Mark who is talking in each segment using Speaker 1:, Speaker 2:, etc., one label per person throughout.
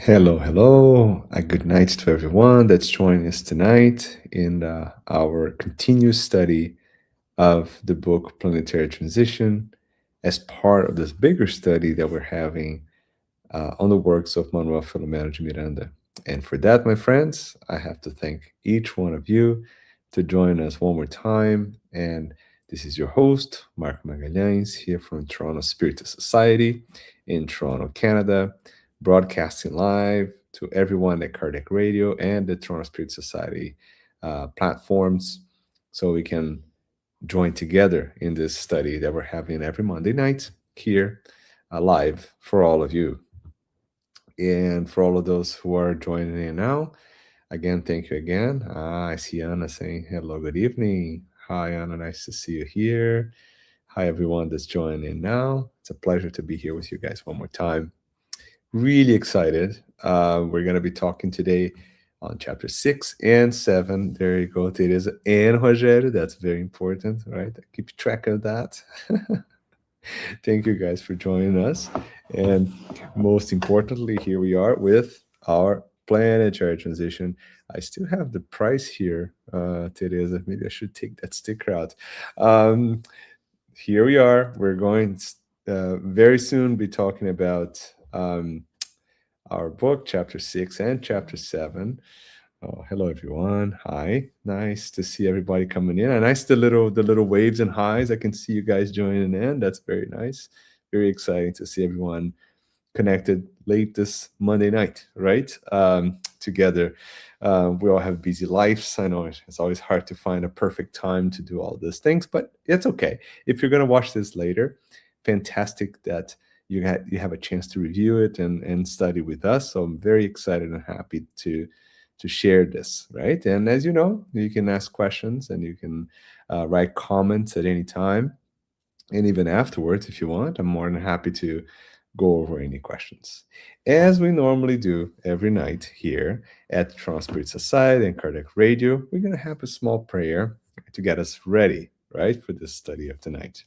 Speaker 1: Hello, hello. A good night to everyone that's joining us tonight in our continuous study of the book Planetary Transition as part of this bigger study that we're having on the works of Manoel Philomeno de Miranda. And for that, my friends, I have to thank each one of you to join us one more time. And this is your host, Mark Magalhaes, here from Toronto Spirit Society in Toronto, Canada, broadcasting live to everyone at Kardec Radio and the Toronto Spirit Society platforms so we can join together in this study that we're having every Monday night here live for all of you. And for all of those who are joining in now, again, thank you again. I see Anna saying hello, good evening. Hi, Anna, nice to see you here. Hi, everyone that's joining in now. It's a pleasure to be here with you guys one more time. Really excited. We're going to be talking today on chapter 6 and 7. There you go, Teresa and Rogério. That's very important, right? Keep track of that. Thank you guys for joining us. And most importantly, here we are with our planetary transition. I still have the price here, Teresa. Maybe I should take that sticker out. Um, Here we are. We're going very soon be talking about our book, chapter 6 and chapter 7. Oh, hello everyone. Hi. Nice to see everybody coming in. And nice the little waves and highs. I can see you guys joining in. That's very nice. Very exciting to see everyone connected late this Monday night, right? Together. We all have busy lives. I know it's always hard to find a perfect time to do all these things, but it's okay. If you're going to watch this later, fantastic that you have a chance to review it and study with us. So I'm very excited and happy to share this, right? And as you know, you can ask questions and you can write comments at any time and even afterwards if you want. I'm more than happy to go over any questions. As we normally do every night here at Toronto Spirit Society and Kardec Radio, we're going to have a small prayer to get us ready, right, for this study of tonight.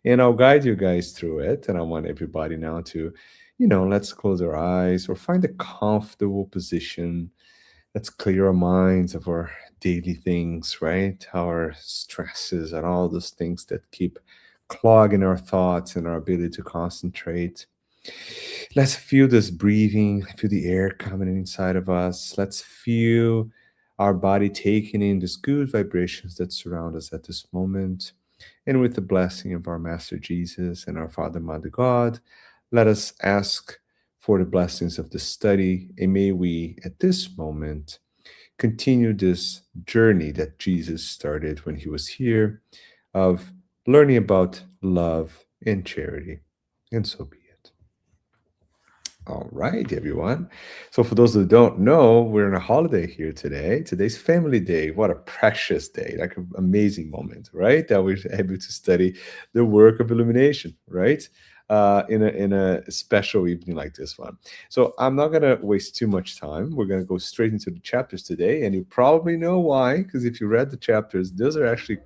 Speaker 1: And I'll guide you guys through it. And I want everybody now to, let's close our eyes or find a comfortable position. Let's clear our minds of our daily things, right? Our stresses and all those things that keep clogging our thoughts and our ability to concentrate. Let's feel this breathing, feel the air coming inside of us. Let's feel our body taking in these good vibrations that surround us at this moment. And with the blessing of our Master Jesus and our Father, Mother God, let us ask for the blessings of the study. And may we, at this moment, continue this journey that Jesus started when he was here of learning about love and charity. And so be it. All right, everyone. So, for those who don't know, we're on a holiday here today. Today's Family Day. What a precious day, like an amazing moment, right? That we're able to study the work of illumination, right? In a special evening like this one. So, I'm not going to waste too much time. We're going to go straight into the chapters today. And you probably know why, because if you read the chapters, those are actually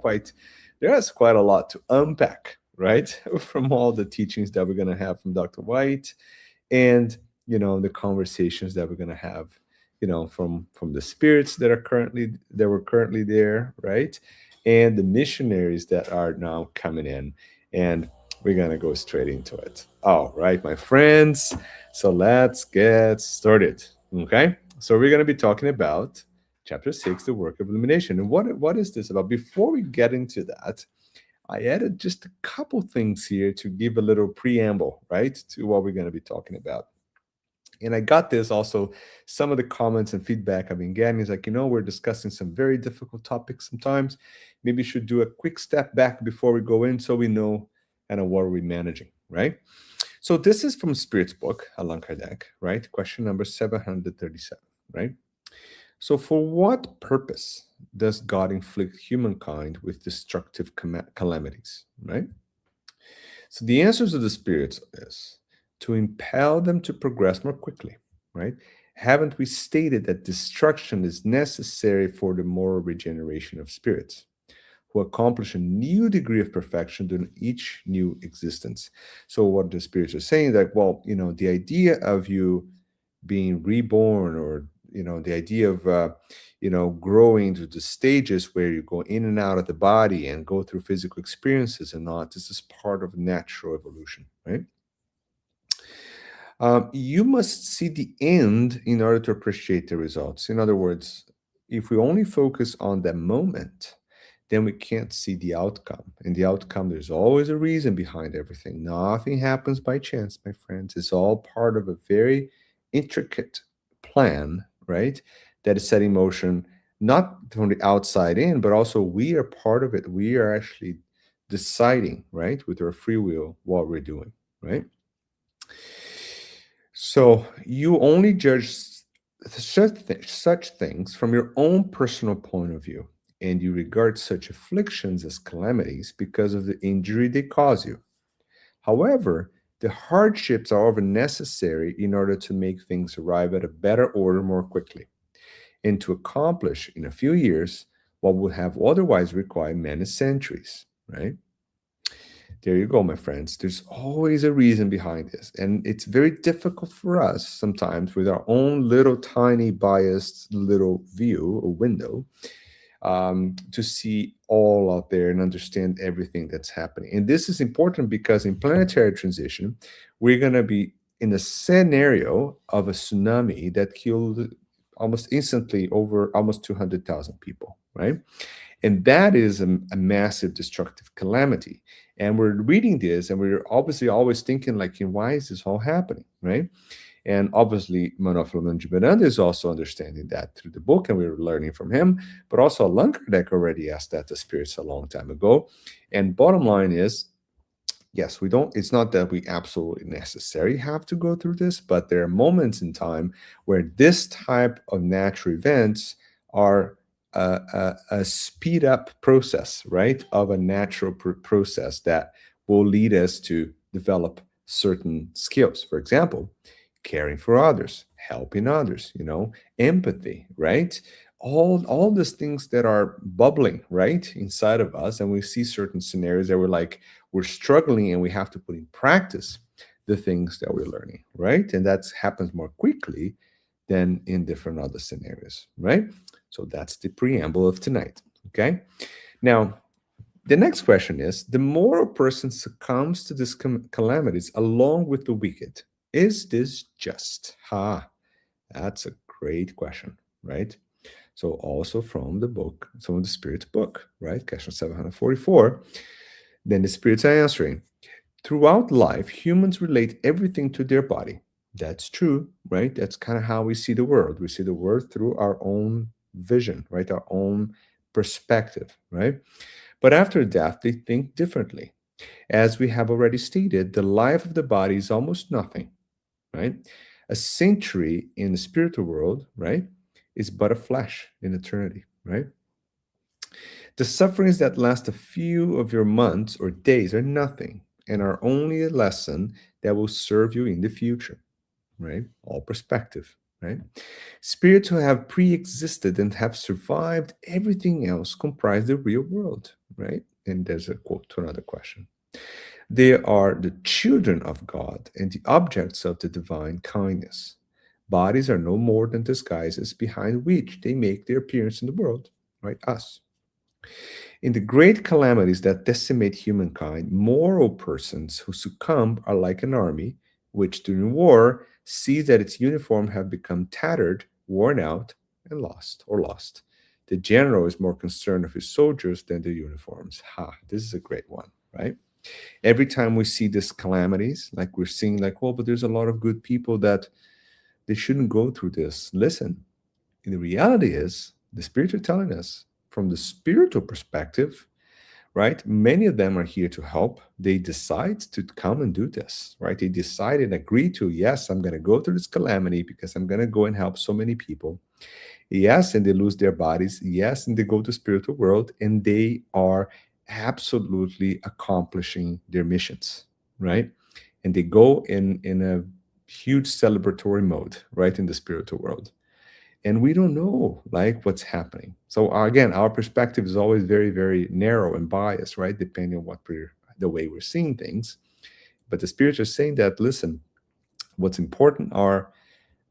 Speaker 1: there's quite a lot to unpack, right? From all the teachings that we're going to have from Dr. White and the conversations that we're going to have from the spirits that were currently there, right, and the missionaries that are now coming in, and we're going to go straight into it. All right, my friends, so let's get started. Okay, so we're going to be talking about chapter 6, the work of illumination. And what is this about? Before we get into that, I added just a couple things here to give a little preamble, right, to what we're going to be talking about. And I got this also, some of the comments and feedback I've been getting is like, we're discussing some very difficult topics sometimes. Maybe we should do a quick step back before we go in so we know kind of what are we managing, right? So this is from Spirit's book, Allan Kardec, right? Question number 737, right? So, for what purpose does God inflict humankind with destructive calamities, right? So, the answers of the spirits is to impel them to progress more quickly, right? Haven't we stated that destruction is necessary for the moral regeneration of spirits who accomplish a new degree of perfection during each new existence? So, what the spirits are saying that, well, the idea of you being reborn, or the idea of growing to the stages where you go in and out of the body and go through physical experiences and not. This is part of natural evolution, right? You must see the end in order to appreciate the results. In other words, if we only focus on the moment, then we can't see the outcome. And the outcome, there's always a reason behind everything. Nothing happens by chance, my friends. It's all part of a very intricate plan, right? That is set in motion, not from the outside in, but also we are part of it. We are actually deciding, right, with our free will what we're doing, right? So you only judge such things from your own personal point of view, and you regard such afflictions as calamities because of the injury they cause you. However, the hardships are often necessary in order to make things arrive at a better order more quickly, and to accomplish in a few years what would have otherwise required many centuries, right? There you go, my friends. There's always a reason behind this. And it's very difficult for us sometimes with our own little tiny biased little view or window to see all out there and understand everything that's happening. And this is important because in planetary transition, we're going to be in a scenario of a tsunami that killed almost instantly over almost 200,000 people, right? And that is a massive destructive calamity. And we're reading this and we're obviously always thinking like, why is this all happening, right? And obviously, Manoel Philomeno de Miranda is also understanding that through the book, and we're learning from him. But also, Allan Kardec already asked that to spirits a long time ago. And bottom line is, yes, we don't, it's not that we absolutely necessarily have to go through this, but there are moments in time where this type of natural events are a speed up process, right? Of a natural process that will lead us to develop certain skills. For example, caring for others, helping others, empathy, right? All these things that are bubbling right inside of us, and we see certain scenarios that we're struggling and we have to put in practice the things that we're learning, right? And that happens more quickly than in different other scenarios, right? So that's the preamble of tonight, okay? Now, the next question is, the more a person succumbs to these calamities along with the wicked, is this just? That's a great question, right? So also from the book, from the Spirit's book, right? Question 744. Then the Spirits are answering. Throughout life, humans relate everything to their body. That's true, right? That's kind of how we see the world. We see the world through our own vision, right? Our own perspective, right? But after death, they think differently. As we have already stated, the life of the body is almost nothing, right? A century in the spiritual world, right, is but a flash in eternity, right? The sufferings that last a few of your months or days are nothing and are only a lesson that will serve you in the future, right? All perspective, right? Spirits who have pre existed and have survived everything else comprise the real world, right? And there's a quote to another question. They are the children of God and the objects of the divine kindness. Bodies are no more than disguises behind which they make their appearance in the world, right? Us. In the great calamities that decimate humankind, moral persons who succumb are like an army, which during war sees that its uniform have become tattered, worn out, and lost. The general is more concerned of his soldiers than their uniforms. This is a great one, right? Every time we see these calamities, like we're seeing, like, well, but there's a lot of good people that they shouldn't go through this. Listen, the reality is, the spirits are telling us from the spiritual perspective, right? Many of them are here to help. They decide to come and do this, right? They decide and agree to, yes, I'm going to go through this calamity because I'm going to go and help so many people. Yes, and they lose their bodies. Yes, and they go to spiritual world and they are absolutely accomplishing their missions, right? And they go in a huge celebratory mode, right, in the spiritual world. And we don't know like what's happening. So again, our perspective is always very, very narrow and biased, right? Depending on the way we're seeing things. But the spirits are saying that, listen, what's important are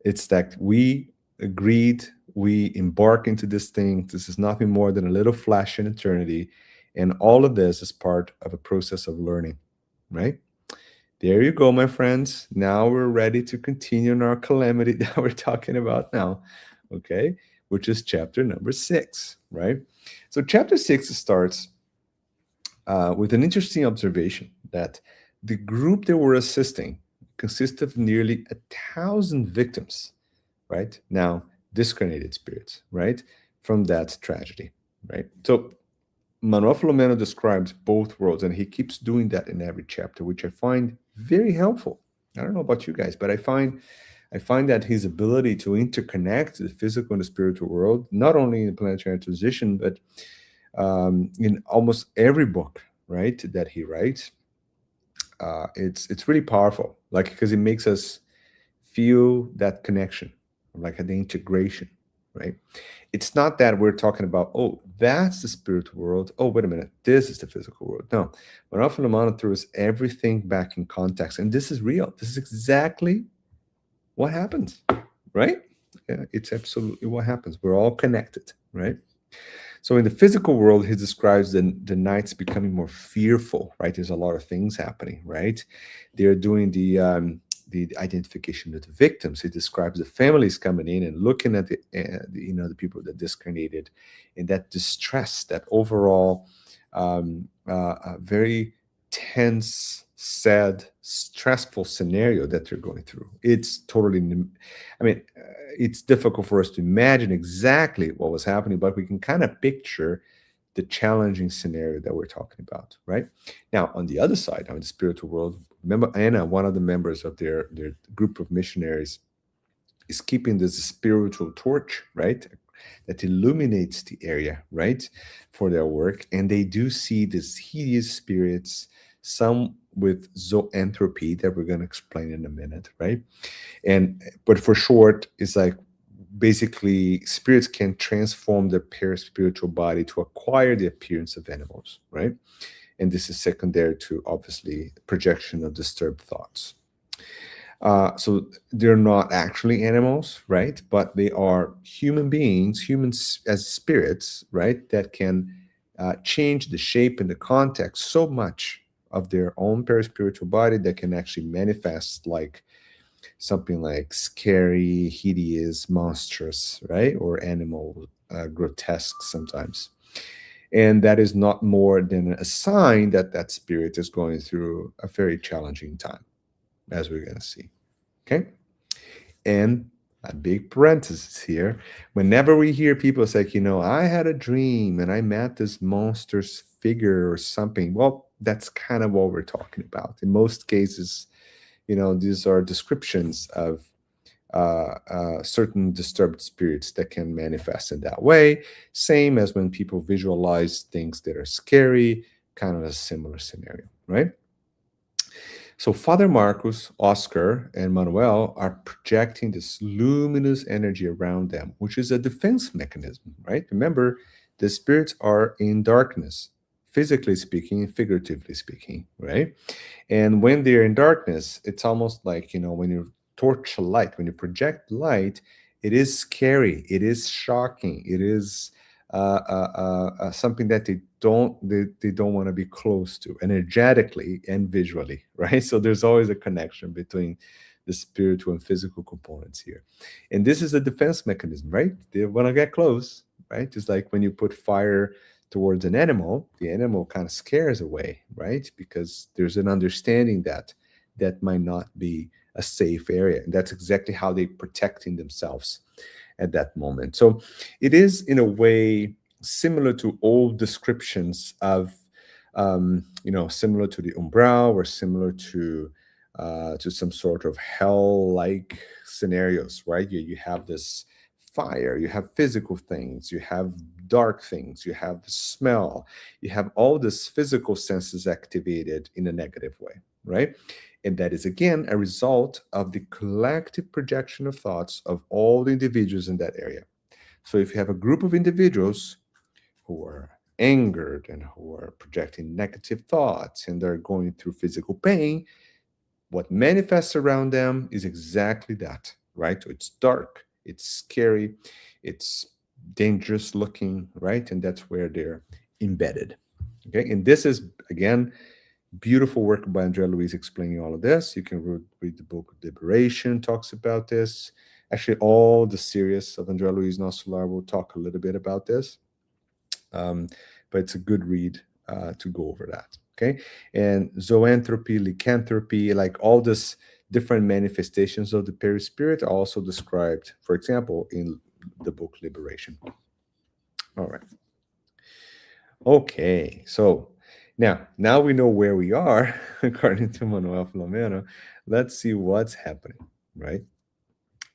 Speaker 1: It's that we agreed, we embark into this thing. This is nothing more than a little flash in eternity. And all of this is part of a process of learning, right? There you go, my friends. Now we're ready to continue in our calamity that we're talking about now, okay? Which is chapter number 6, right? So, chapter 6 starts with an interesting observation that the group they were assisting consists of nearly 1,000 victims, right? Now, discarnated spirits, right? From that tragedy, right? So, Manoel Philomeno describes both worlds, and he keeps doing that in every chapter, which I find very helpful. I don't know about you guys, but I find that his ability to interconnect the physical and the spiritual world, not only in Planetary Transition, but in almost every book, right, that he writes, it's really powerful. Like because it makes us feel that connection, like the integration, right? It's not that we're talking about, oh, that's the spiritual world. Oh, wait a minute, this is the physical world. No, but often Lamana throws everything back in context, and this is real. This is exactly what happens, right? Yeah, it's absolutely what happens. We're all connected, right? So in the physical world, he describes the knights becoming more fearful, right? There's a lot of things happening, right? They're doing the identification of the victims. He describes the families coming in and looking at the people that discarnated, and that distress, that overall very tense, sad, stressful scenario that they're going through. It's totally, I mean, it's difficult for us to imagine exactly what was happening, but we can kind of picture the challenging scenario that we're talking about, right? Now, on the other side, in the spiritual world, remember Anna, one of the members of their group of missionaries, is keeping this spiritual torch, right? That illuminates the area, right? For their work. And they do see these hideous spirits, some with zoanthropy that we're going to explain in a minute, right? But for short, it's like basically spirits can transform their spiritual body to acquire the appearance of animals, right? And this is secondary to obviously projection of disturbed thoughts. So they're not actually animals, right? But they are human beings, humans as spirits, right? That can change the shape and the context so much of their own paraspiritual body that can actually manifest like something like scary, hideous, monstrous, right? Or animal, grotesque sometimes. And that is not more than a sign that that spirit is going through a very challenging time, as we're going to see. Okay. And a big parenthesis here. Whenever we hear people say, I had a dream and I met this monstrous figure or something, well, that's kind of what we're talking about. In most cases, these are descriptions of certain disturbed spirits that can manifest in that way. Same as when people visualize things that are scary, kind of a similar scenario, right? So Father Marcus, Oscar, and Manuel are projecting this luminous energy around them, which is a defense mechanism, right? Remember, the spirits are in darkness, physically speaking, figuratively speaking, right? And when they're in darkness, it's almost like, when you torch a light, when you project light, it is scary, it is shocking, it is something that they don't want to be close to energetically and visually, right? So there's always a connection between the spiritual and physical components here, and this is a defense mechanism, right? They want to get close, right? Just like when you put fire towards an animal, the animal kind of scares away, right? Because there's an understanding that that might not be a safe area, and that's exactly how they're protecting themselves at that moment. So it is in a way similar to old descriptions of, similar to the umbral or similar to some sort of hell-like scenarios, right? You have this fire, you have physical things, you have dark things, you have smell, you have all these physical senses activated in a negative way, right? And that is again a result of the collective projection of thoughts of all the individuals in that area. So if you have a group of individuals who are angered and who are projecting negative thoughts and they're going through physical pain, what manifests around them is exactly that, right? It's dark, it's scary, it's dangerous looking, right? And that's where they're embedded. Okay, and this is again beautiful work by Andrea Louise explaining all of this. You can read the book Liberation, talks about this. Actually, all the series of Andrea Louise Nossolar will talk a little bit about this. But it's a good read to go over that. Okay, and zoanthropy, lycanthropy, like all this different manifestations of the perispirit are also described, for example, in the book Liberation. All right. Okay, so now we know where we are, according to Manoel Philomeno. Let's see what's happening, right?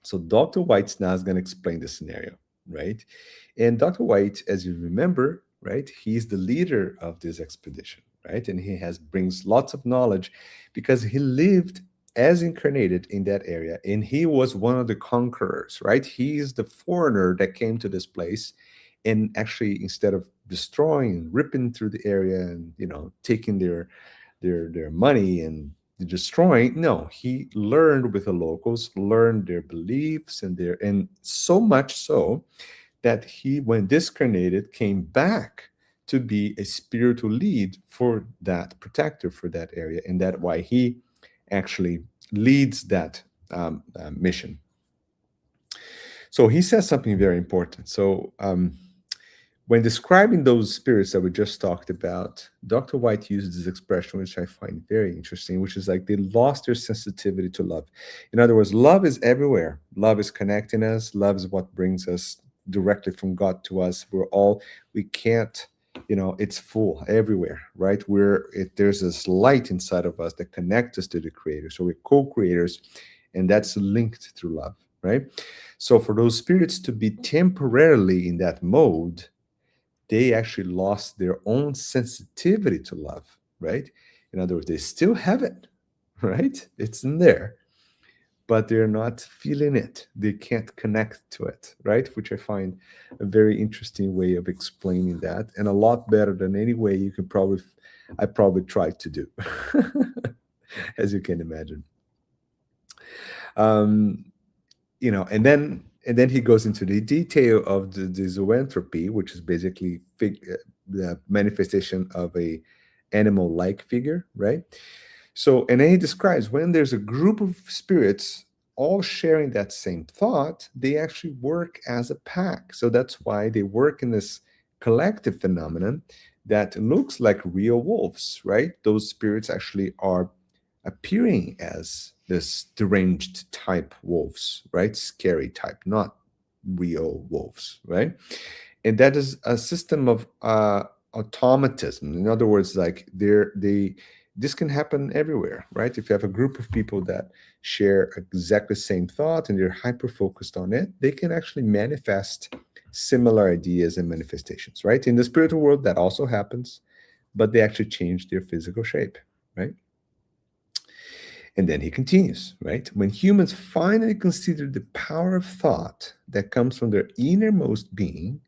Speaker 1: So Dr. White's now is going to explain the scenario, right? And Dr. White, as you remember, right, he's the leader of this expedition, right? And he brings lots of knowledge because he lived as incarnated in that area, and he was one of the conquerors, right? He's the foreigner that came to this place, and actually, instead of destroying, ripping through the area, and taking their money and destroying, no, he learned with the locals, learned their beliefs and so much so that he, when discarnated, came back to be a spiritual lead for that protector for that area, and that's why he actually leads that mission. So he says something very important. So when describing those spirits that we just talked about, Dr. White uses this expression, which I find very interesting, which is like they lost their sensitivity to love. In other words, love is everywhere. Love is connecting us. Love is what brings us directly from God to us. We can't, it's full everywhere, right? There's this light inside of us that connects us to the Creator. So we're co-creators, and that's linked through love, right? So for those spirits to be temporarily in that mode, they actually lost their own sensitivity to love, right? In other words, they still have it, right? It's in there, but they're not feeling it. They can't connect to it, right? Which I find a very interesting way of explaining that, and a lot better than any way I probably tried to do, as you can imagine. And then he goes into the detail of the zoanthropy, which is basically the manifestation of a animal-like figure, right? So, and then he describes when there's a group of spirits all sharing that same thought, they actually work as a pack. So that's why they work in this collective phenomenon that looks like real wolves, right? Those spirits actually are appearing as this deranged type wolves, right? Scary type, not real wolves, right? And that is a system of automatism. In other words, like this can happen everywhere, right? If you have a group of people that share exactly the same thought and they're hyper focused on it, they can actually manifest similar ideas and manifestations, right? In the spiritual world, that also happens, but they actually change their physical shape, right? And then he continues, right? When humans finally consider the power of thought that comes from their innermost being,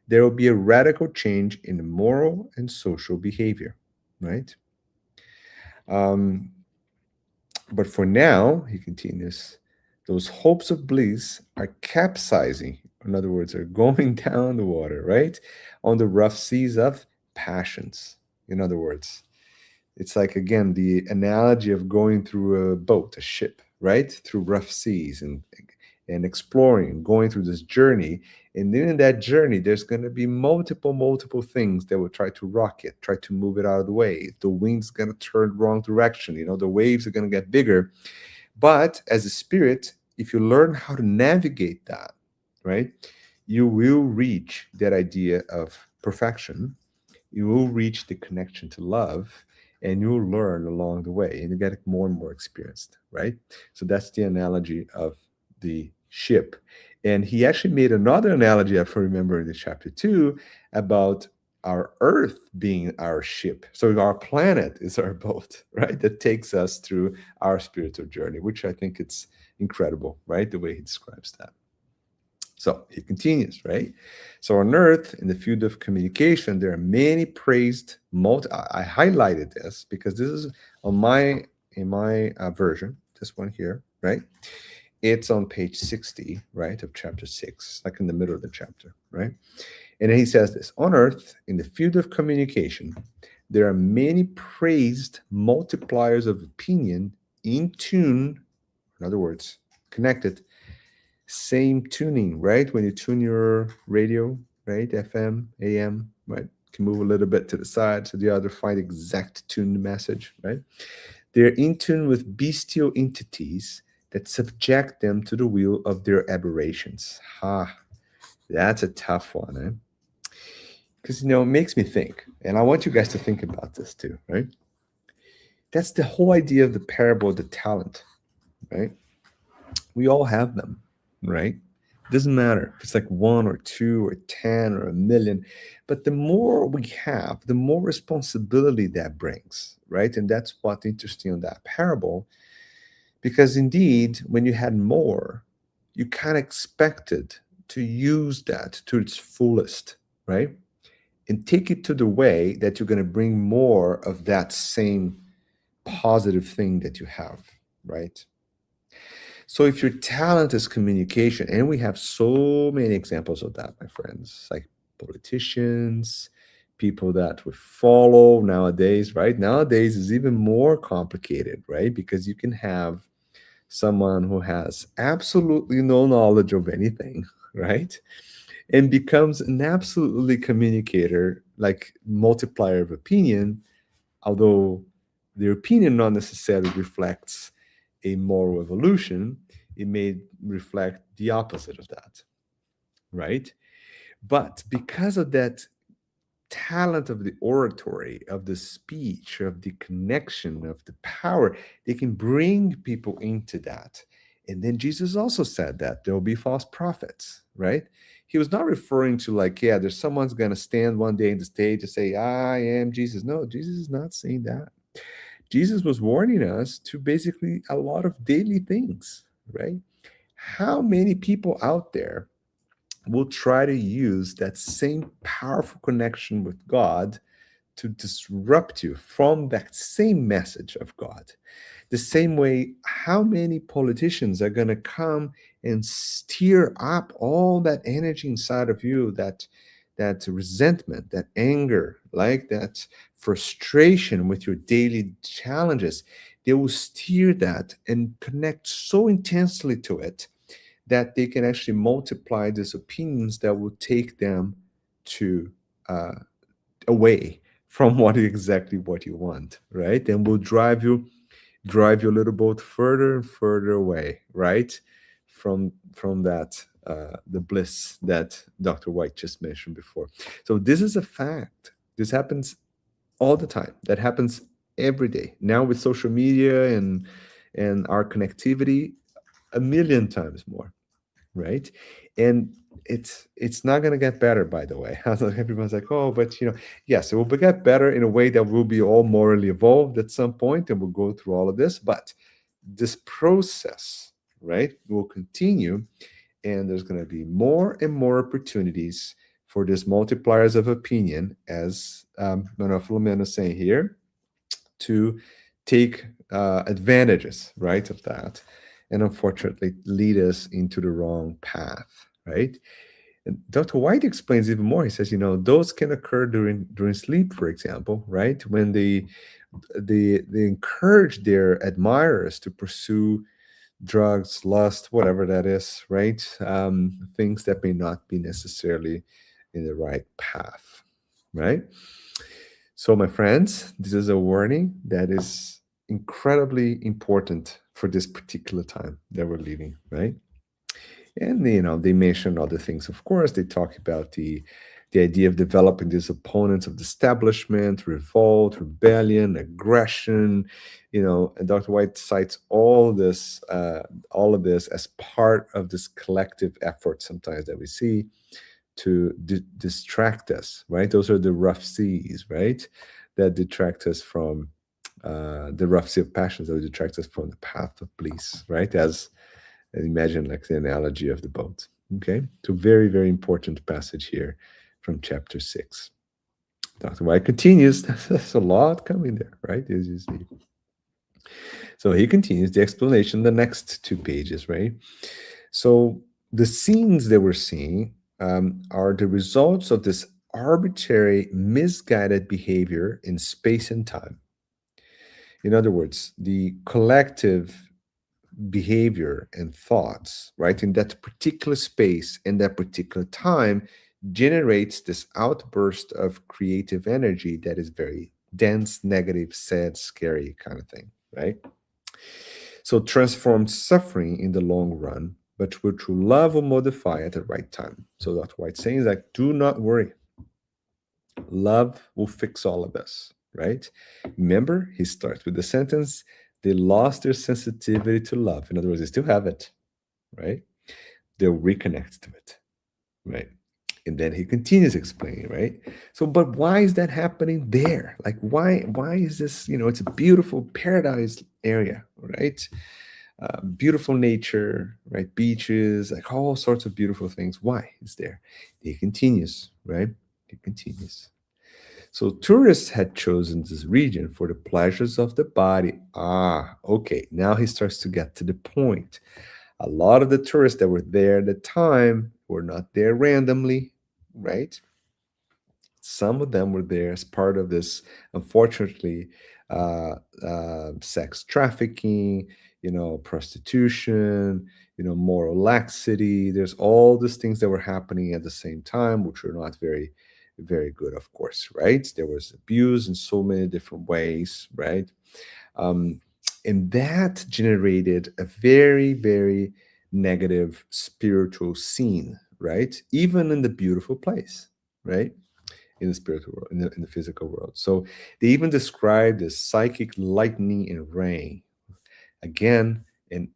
Speaker 1: there will be a radical change in moral and social behavior, right? But for now, he continues, those hopes of bliss are capsizing. In other words, are going down the water, right? On the rough seas of passions. In other words, it's like, again, the analogy of going through a boat, a ship, right? Through rough seas and exploring, going through this journey. And then in that journey, there's going to be multiple things that will try to rock it, try to move it out of the way. The wind's going to turn the wrong direction. The waves are going to get bigger. But as a spirit, if you learn how to navigate that, right, you will reach that idea of perfection. You will reach the connection to love, and you'll learn along the way, and you get more and more experienced, right? So that's the analogy of the ship. And he actually made another analogy, if I remember, in the chapter 2, about our earth being our ship. So our planet is our boat, right? That takes us through our spiritual journey, which I think it's incredible, right? The way he describes that. So he continues, right? So on Earth, in the field of communication, there are many praised I highlighted this because this is in my version, this one here, right? It's on page 60, right, of chapter 6, like in the middle of the chapter, right? And he says this: on earth, in the field of communication, there are many praised multipliers of opinion in tune, in other words, connected, same tuning, right? When you tune your radio, right? FM, AM, right? You can move a little bit to the side so the other find exact tuned message, right? They're in tune with bestial entities that subject them to the will of their aberrations. Ha, that's a tough one, eh? Because, it makes me think, and I want you guys to think about this too, right? That's the whole idea of the parable of the talent, right? We all have them, right? Doesn't matter if it's like one or two or 10 or a million, but the more we have, the more responsibility that brings, right? And that's what's interesting on that parable, because indeed, when you had more, you kind of expected to use that to its fullest, right? And take it to the way that you're going to bring more of that same positive thing that you have, right? So if your talent is communication, and we have so many examples of that, my friends, like politicians, people that we follow nowadays, right? Nowadays is even more complicated, right? Because you can have someone who has absolutely no knowledge of anything, right? And becomes an absolutely communicator, like multiplier of opinion, although their opinion not necessarily reflects a moral evolution, it may reflect the opposite of that, right? But because of that talent of the oratory, of the speech, of the connection, of the power, they can bring people into that. And then Jesus also said that there will be false prophets, right? He was not referring to like, yeah, there's someone's going to stand one day on the stage and say, I am Jesus. No, Jesus is not saying that. Jesus was warning us to basically a lot of daily things, right? How many people out there will try to use that same powerful connection with God to disrupt you from that same message of God? The same way, how many politicians are going to come and stir up all that energy inside of you, that resentment, that anger, like that frustration with your daily challenges? They will steer that and connect so intensely to it that they can actually multiply these opinions that will take them to uh, away from what you want, right? And will drive your little boat further and further away, right, from that the bliss that Dr. White just mentioned before. So this is a fact. This happens all the time. That happens every day now with social media and our connectivity, a million times more, right? And it's not going to get better, by the way. Everyone's like, oh, but yes, it will get better in a way that we'll be all morally evolved at some point, and we'll go through all of this. But this process, right, will continue, and there's going to be more and more opportunities for these multipliers of opinion, as Manoel Philomeno is saying here, to take advantages, right, of that, and unfortunately lead us into the wrong path, right? And Dr. White explains even more. He says, those can occur during sleep, for example, right? When they encourage their admirers to pursue drugs, lust, whatever that is, right? Things that may not be necessarily in the right path, right? So, my friends, this is a warning that is incredibly important for this particular time that we're living, right? And they mention other things. Of course, they talk about the idea of developing these opponents of the establishment, revolt, rebellion, aggression. And Dr. White cites all of this as part of this collective effort sometimes that we see to distract us, right? Those are the rough seas, right? That detract us from the rough sea of passions, that detract us from the path of bliss, right? As imagine like the analogy of the boat. Okay, so very, very important passage here from chapter 6. Dr. White continues. There's a lot coming there, right? As you see. So he continues the explanation, the next 2 pages, right? So the scenes that we're seeing are the results of this arbitrary, misguided behavior in space and time. In other words, the collective behavior and thoughts, right, in that particular space in that particular time generates this outburst of creative energy that is very dense, negative, sad, scary kind of thing, right? So transformed suffering in the long run, but which will love will modify at the right time. So that's why it's saying is like, do not worry. Love will fix all of this, right? Remember, he starts with the sentence, they lost their sensitivity to love. In other words, they still have it, right? They'll reconnect to it, right? And then he continues explaining, right? So, but why is that happening there? Like, why is this, it's a beautiful paradise area, right? Beautiful nature, right? Beaches, like all sorts of beautiful things. Why is there? He continues, right? He continues. So tourists had chosen this region for the pleasures of the body. Ah, okay. Now he starts to get to the point. A lot of the tourists that were there at the time were not there randomly, right? Some of them were there as part of this, unfortunately, sex trafficking, prostitution, moral laxity. There's all these things that were happening at the same time, which were not very, very good, of course, right? There was abuse in so many different ways, right? Um, and that generated a very, very negative spiritual scene, right? Even in the beautiful place, right? In the spiritual world, in the physical world. So they even describe the psychic lightning and rain. Again, an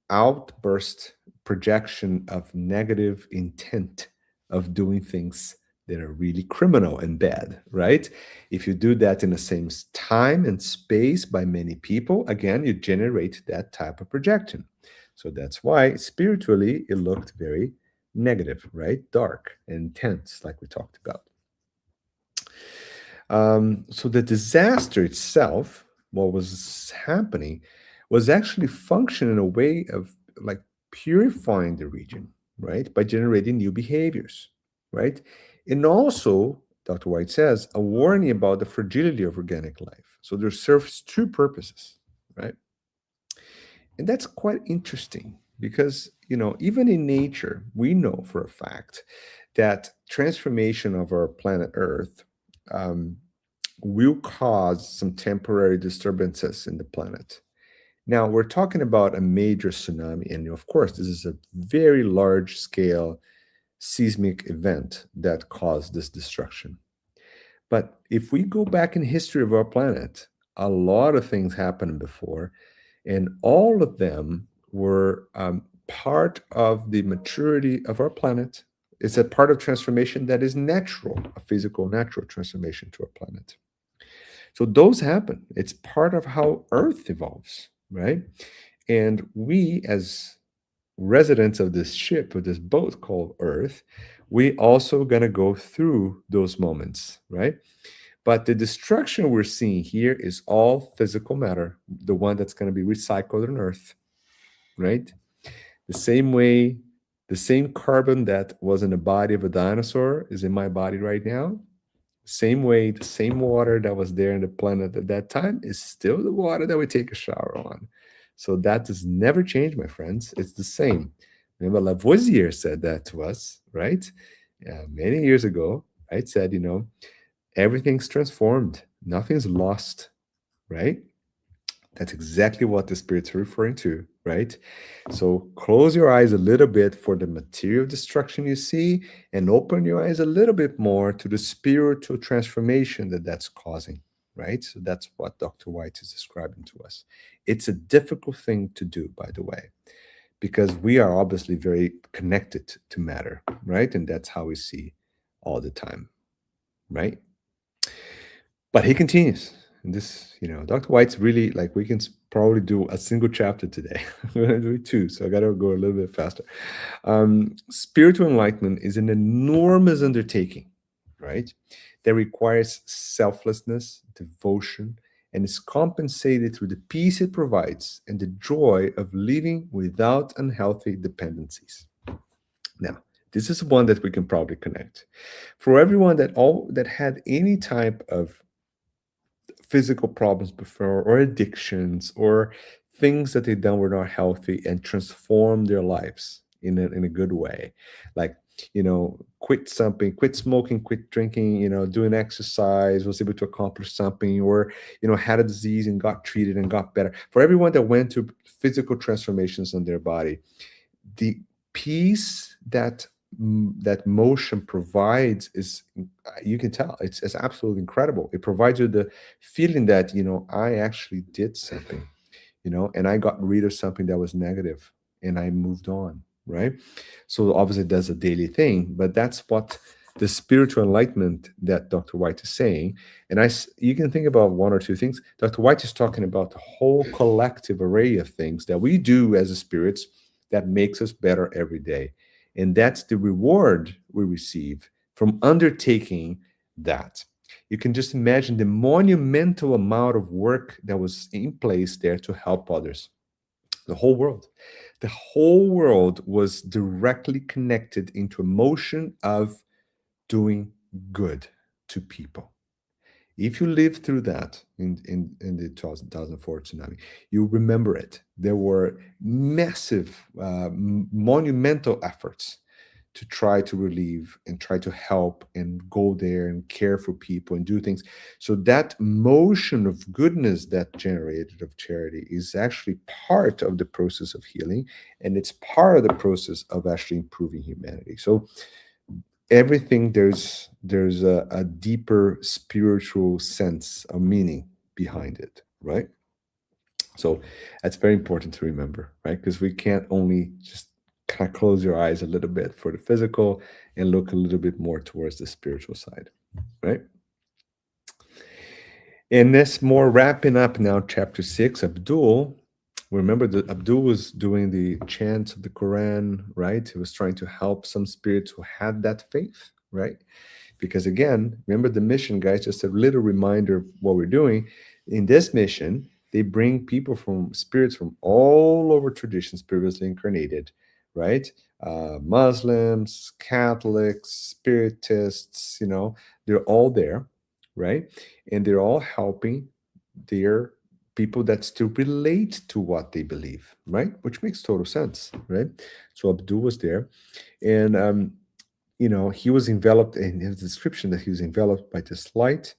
Speaker 1: outburst projection of negative intent of doing things that are really criminal and bad, right? If you do that in the same time and space by many people, again, you generate that type of projection. So that's why spiritually it looked very negative, right? Dark and intense, like we talked about. So the disaster itself, what was happening, was actually functioning in a way of like purifying the region, right? By generating new behaviors, right? And also, Dr. White says, a warning about the fragility of organic life. So there serves two purposes, right? And that's quite interesting because, even in nature, we know for a fact that transformation of our planet Earth um, will cause some temporary disturbances in the planet. Now, we're talking about a major tsunami, and of course, this is a very large scale seismic event that caused this destruction. But if we go back in history of our planet, a lot of things happened before, and all of them were part of the maturity of our planet. It's a part of transformation that is natural, a physical, natural transformation to our planet. So those happen. It's part of how Earth evolves, right? And we, as residents of this ship, of this boat called Earth, we also gonna go through those moments, right? But the destruction we're seeing here is all physical matter, the one that's gonna be recycled on Earth, right? The same way, the same carbon that was in the body of a dinosaur is in my body right now. Same way, the same water that was there in the planet at that time is still the water that we take a shower on. So that does never change, my friends. It's the same. Remember, Lavoisier said that to us, right? Many years ago, right? Said, everything's transformed, nothing's lost, right? That's exactly what the spirits are referring to, right? So close your eyes a little bit for the material destruction you see and open your eyes a little bit more to the spiritual transformation that that's causing, right? So that's what Dr. White is describing to us. It's a difficult thing to do, by the way, because we are obviously very connected to matter, right? And that's how we see all the time, right? But he continues. And this, Dr. White's really like we can probably do a single chapter today. We're gonna do two, so I gotta go a little bit faster. Spiritual enlightenment is an enormous undertaking, right? That requires selflessness, devotion, and is compensated through the peace it provides and the joy of living without unhealthy dependencies. Now, this is one that we can probably connect. For everyone that had any type of physical problems before, or addictions, or things that they done were not healthy, and transform their lives in a good way, like, quit something, quit smoking, quit drinking, doing exercise, was able to accomplish something, or had a disease and got treated and got better. For everyone that went through physical transformations in their body, the peace that motion provides is, you can tell, it's absolutely incredible. It provides you the feeling that, I actually did something, and I got rid of something that was negative, and I moved on, right? So obviously that's a daily thing, but that's what the spiritual enlightenment that Dr. White is saying. And you can think about one or two things. Dr. White is talking about the whole collective array of things that we do as a spirits that makes us better every day. And that's the reward we receive from undertaking that. You can just imagine the monumental amount of work that was in place there to help others. The whole world. The whole world was directly connected into a motion of doing good to people. If you lived through that in the 2004 tsunami, you remember it. There were massive, monumental efforts to try to relieve and try to help and go there and care for people and do things. So that motion of goodness that generated of charity is actually part of the process of healing, and it's part of the process of actually improving humanity. So everything, there's a deeper spiritual sense of meaning behind it, right? So that's very important to remember, right? Because we can't only just kind of close your eyes a little bit for the physical and look a little bit more towards the spiritual side, right? And this more wrapping up now, chapter 6, Abdul. Remember that Abdul was doing the chants of the Quran, right? He was trying to help some spirits who had that faith, right? Because again, remember the mission, guys, just a little reminder of what we're doing. In this mission, they bring people from spirits from all over traditions previously incarnated, right? Muslims, Catholics, Spiritists, they're all there, right? And they're all helping their people that still relate to what they believe, right? Which makes total sense, right? So Abdul was there, and he was enveloped in his description that he was enveloped by this light,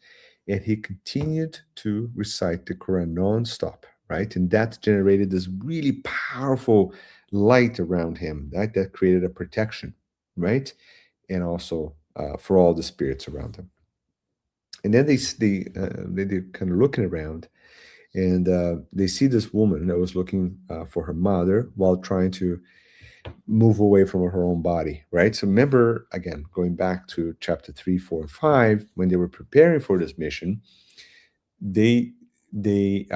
Speaker 1: and he continued to recite the Quran non-stop, right? And that generated this really powerful light around him, right? That created a protection, right? And also for all the spirits around him. And then they're kind of looking around, and they see this woman that was looking for her mother while trying to move away from her own body, right? So remember, again, going back to chapter 3, 4, and 5, when they were preparing for this mission, they they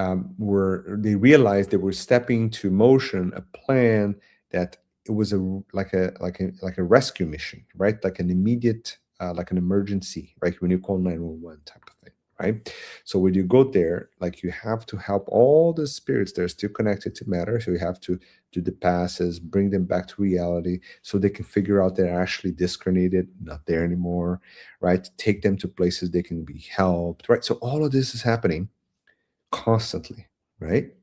Speaker 1: realized they were stepping to motion a plan that it was like a rescue mission, right? Like an immediate, like an emergency, right? When you call 911 type of thing, right? So when you go there, like, you have to help all the spirits that are still connected to matter. So you have to do the passes, bring them back to reality, so they can figure out they're actually discarnated, not there anymore, right? Take them to places they can be helped, right? So all of this is happening constantly, right?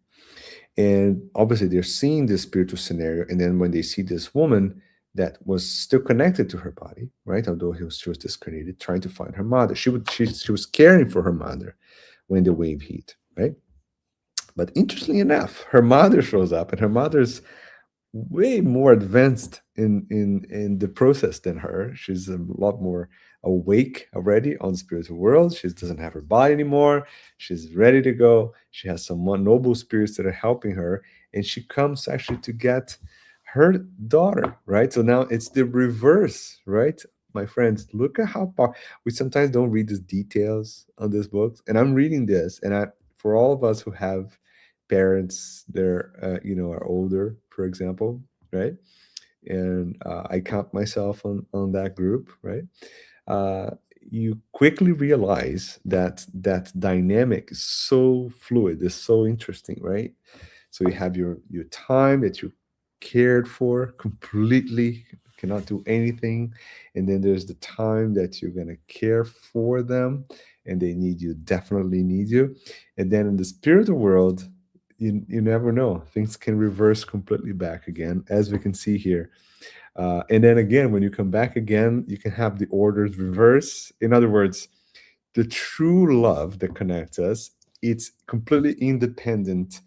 Speaker 1: And obviously they're seeing this spiritual scenario, and then when they see this woman that was still connected to her body, right, although she was discarnated, trying to find her mother, she was caring for her mother when the wave hit, right? But interestingly enough, her mother shows up, and her mother's way more advanced in the process than her. She's a lot more awake already on the spiritual world. She doesn't have her body anymore. She's ready to go. She has some more noble spirits that are helping her, and she comes actually to get her daughter, right? So now it's the reverse, right? My friends, look at how we sometimes don't read the details on this book, and I'm reading this, and for all of us who have parents they're are older, for example, right? And I count myself on that group, right? uh you quickly realize that that dynamic is so fluid, is so interesting, right? So you have your time that you cared for completely, cannot do anything, and then there's the time that you're gonna care for them, and they need you, definitely need you, and then in the spiritual world, you never know. Things can reverse completely back again, as we can see here. And then again, when you come back again, you can have the orders reverse. In other words, the true love that connects us, it's completely independent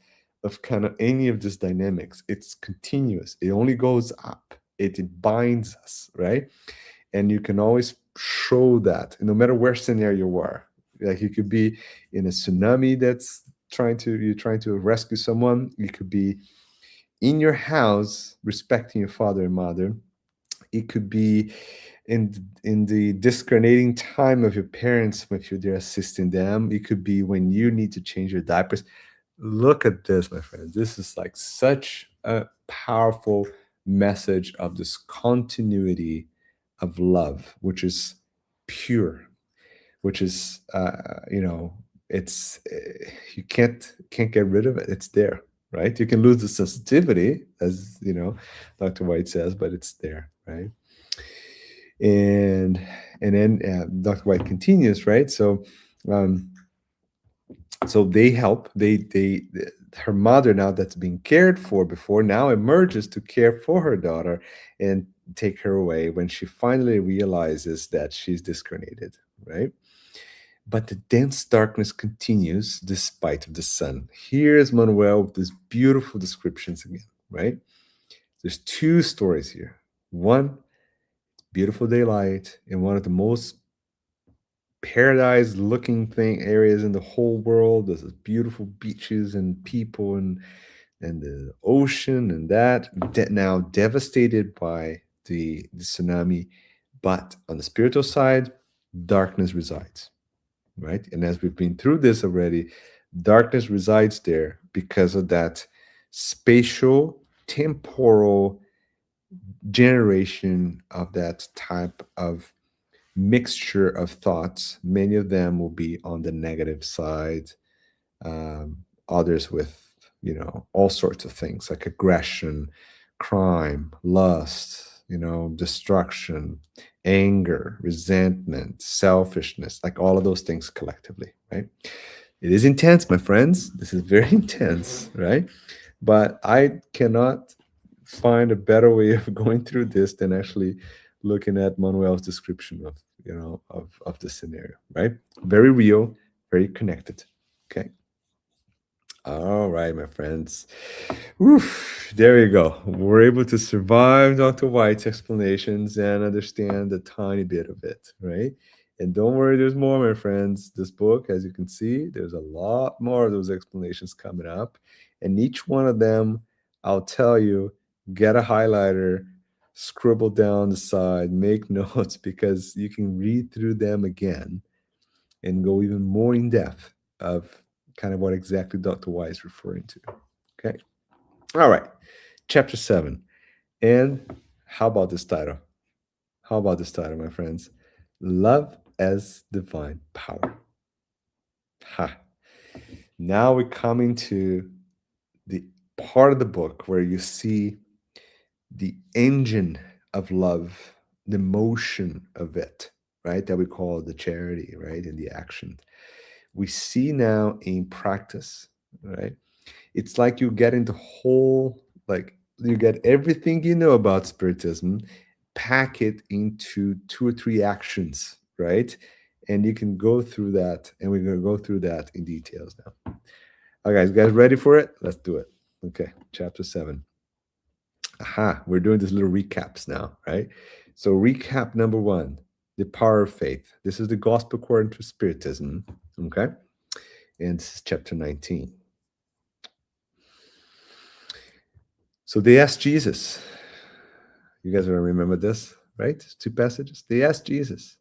Speaker 1: of kind of any of these dynamics. It's continuous. It only goes up. It binds us, right? And you can always show that no matter where scenario you are. Like you could be in a tsunami that's you're trying to rescue someone. You could be in your house respecting your father and mother. It could be in the discarnating time of your parents if you're there assisting them. It could be when you need to change your diapers. Look at this, my friends. This is like such a powerful message of this continuity of love, which is pure, which is it's you can't get rid of it. It's there, right? You can lose the sensitivity, as Dr. White says, but it's there, right? and and then Dr. White continues, right? Um, so they help. Her mother, now that's being cared for before, now emerges to care for her daughter and take her away when she finally realizes that she's discarnated, right? But the dense darkness continues despite of the sun. Here's Manuel with these beautiful descriptions again, right? There's two stories here. One, beautiful daylight in one of the most paradise looking thing areas in the whole world. There's beautiful beaches and people and the ocean and that now devastated by the tsunami. But on the spiritual side, darkness resides, right? And as we've been through this already, darkness resides there because of that spatial, temporal generation of that type of mixture of thoughts. Many of them will be on the negative side, others with, all sorts of things like aggression, crime, lust, destruction, anger, resentment, selfishness, like all of those things collectively, right? It is intense, my friends. This is very intense, right? But I cannot find a better way of going through this than actually looking at Manuel's description of of the scenario, right? Very real, very connected. Okay. All right, my friends. Oof, there you go. We're able to survive Dr. White's explanations and understand a tiny bit of it, right? And don't worry, there's more, my friends. This book, as you can see, there's a lot more of those explanations coming up. And each one of them, I'll tell you, get a highlighter, scribble down the side, make notes, because you can read through them again and go even more in depth of kind of what exactly Dr. White is referring to. Okay. All right. Chapter 7. And how about this title? How about this title, my friends? Love as Divine Power. Ha. Now we're coming to the part of the book where you see the engine of love, the motion of it, right? That we call the charity, right? And the action. We see now in practice, right? It's like you get into whole, like you get everything you know about spiritism, pack it into 2 or 3 actions, right? And you can go through that, and we're going to go through that in details now. All right, guys ready for it? Let's do it. Okay, chapter 7. Aha, we're doing these little recaps now, right? So recap number 1, the power of faith. This is the gospel according to spiritism, okay? And this is chapter 19. So they asked Jesus. You guys remember this, right? 2 passages. They asked Jesus,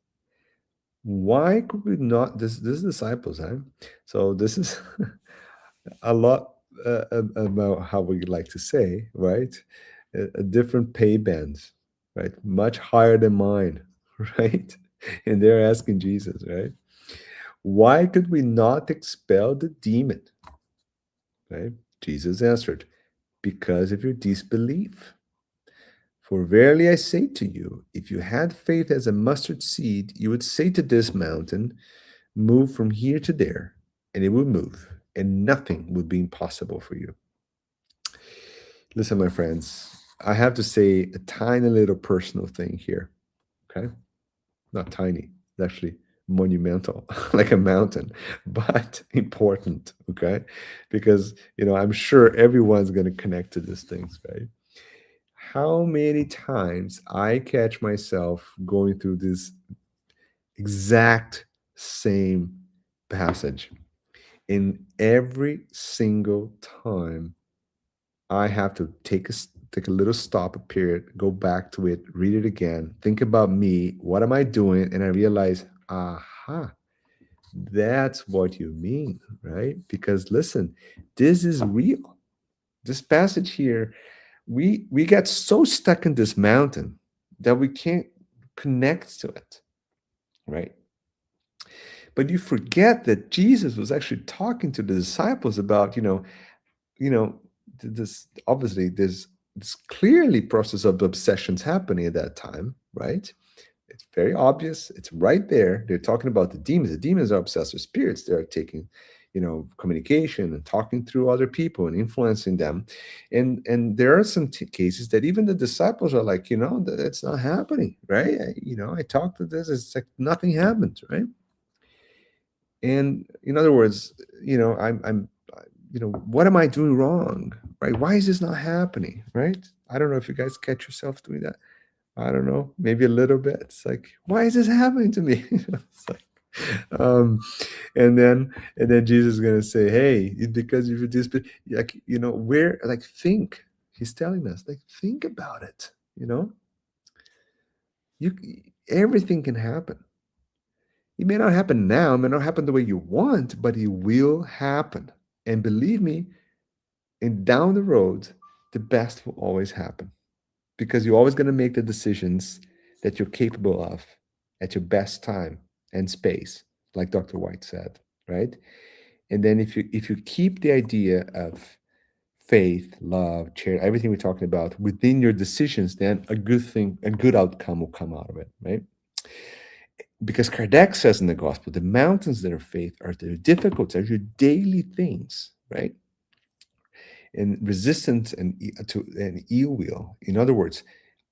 Speaker 1: why could we not, this is disciples, huh? So this is a lot about how we like to say, right? A different pay bands, right? Much higher than mine, right? And they're asking Jesus, right? Why could we not expel the demon? Right? Jesus answered, because of your disbelief. For verily I say to you, if you had faith as a mustard seed, you would say to this mountain, move from here to there, and it would move, and nothing would be impossible for you. Listen, my friends, I have to say a tiny little personal thing here. Okay? Not tiny, it's actually monumental, like a mountain, but important. Okay? Because, I'm sure everyone's going to connect to these things, right? How many times I catch myself going through this exact same passage. In every single time, I have to take a little stop, a period, go back to it, read it again, think about me, what am I doing? And I realize, aha, that's what you mean, right? Because listen, this is real. This passage here, we get so stuck in this mountain that we can't connect to it, right? But you forget that Jesus was actually talking to the disciples about, this obviously there's this clearly process of obsessions happening at that time, right? It's very obvious. It's right there. They're talking about the demons. The demons are obsessed with spirits. They're taking, communication and talking through other people and influencing them. And there are some cases that even the disciples are like, that it's not happening, right? I talked to this. It's like nothing happened, right? And in other words, what am I doing wrong, right? Why is this not happening, right? I don't know if you guys catch yourself doing that. I don't know, maybe a little bit. It's like, why is this happening to me? It's like, and then Jesus is gonna say, hey, it's because of this, like, where, like, think. He's telling us, like, think about it. You everything can happen. It may not happen now, it may not happen the way you want, but it will happen. And believe me, and down the road, the best will always happen because you're always going to make the decisions that you're capable of at your best time and space, like Dr. White said, right? And then if you keep the idea of faith, love, charity, everything we're talking about within your decisions, then a good outcome will come out of it, right? Because Kardec says in the gospel, the mountains that are faith are the difficulties, are your daily things, right? And resistance to an ill will. In other words,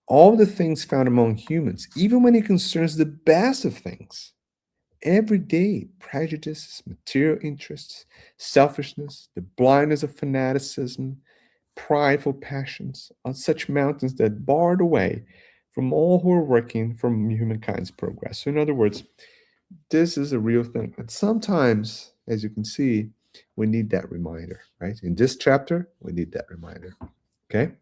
Speaker 1: all the things found among humans, even when it concerns the best of things, every day, prejudices, material interests, selfishness, the blindness of fanaticism, prideful passions, on such mountains that bar the way from all who are working for humankind's progress. So, in other words, this is a real thing. And sometimes, as you can see, we need that reminder, right? In this chapter, we need that reminder. Okay?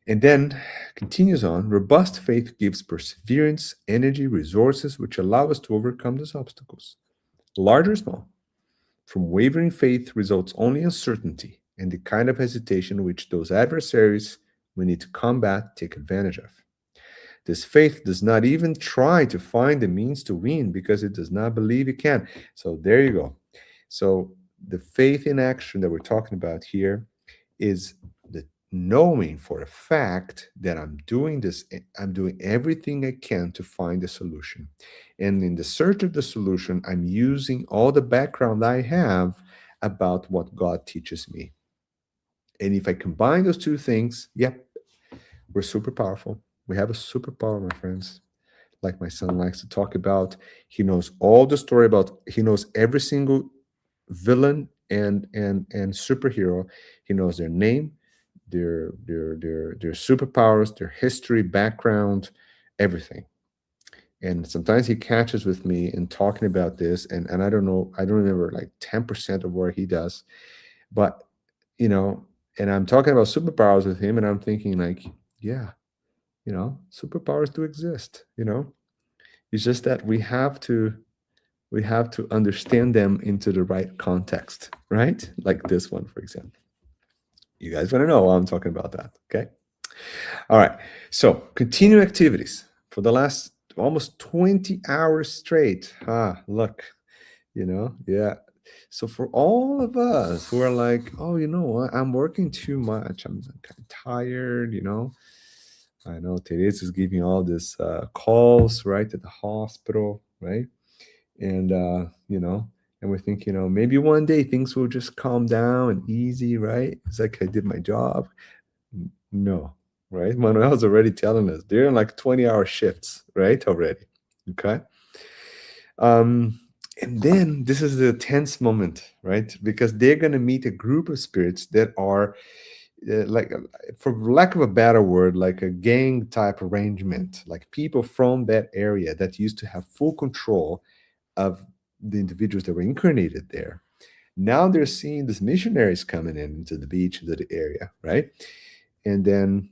Speaker 1: And then continues on, robust faith gives perseverance, energy, resources which allow us to overcome these obstacles, large or small. From wavering faith results only uncertainty and the kind of hesitation which those adversaries we need to combat take advantage of. This faith does not even try to find the means to win because it does not believe it can. So there you go. So the faith in action that we're talking about here is the knowing for a fact that I'm doing this, I'm doing everything I can to find a solution. And in the search of the solution, I'm using all the background I have about what God teaches me. And if I combine those two things, yep, we're super powerful. We have a superpower, my friends. Like my son likes to talk about. He knows all the story about, he knows every single villain and superhero. He knows their name, their superpowers, their history, background, everything. And sometimes he catches with me in talking about this, and I don't know, I don't remember like 10% of what he does, but you know, and I'm talking about superpowers with him, and I'm thinking like, yeah, superpowers do exist. It's just that we have to understand them into the right context, right? Like this one, for example. You guys want to know why I'm talking about that, okay? All right. So continue activities. For the last almost 20 hours straight. Look, yeah. So for all of us who are like, oh, you know what, I'm working too much, I'm kind of tired, I know Teresa is giving all these calls, right, at the hospital, right? And and we think, maybe one day things will just calm down and easy, right? It's like I did my job. No, right? Manuel's already telling us they're in like 20-hour shifts, right? Already. Okay. Um, and then this is the tense moment, right? Because they're going to meet a group of spirits that are like, for lack of a better word, like a gang type arrangement, like people from that area that used to have full control of the individuals that were incarnated there. Now they're seeing these missionaries coming in into the beach, into the area, right? And then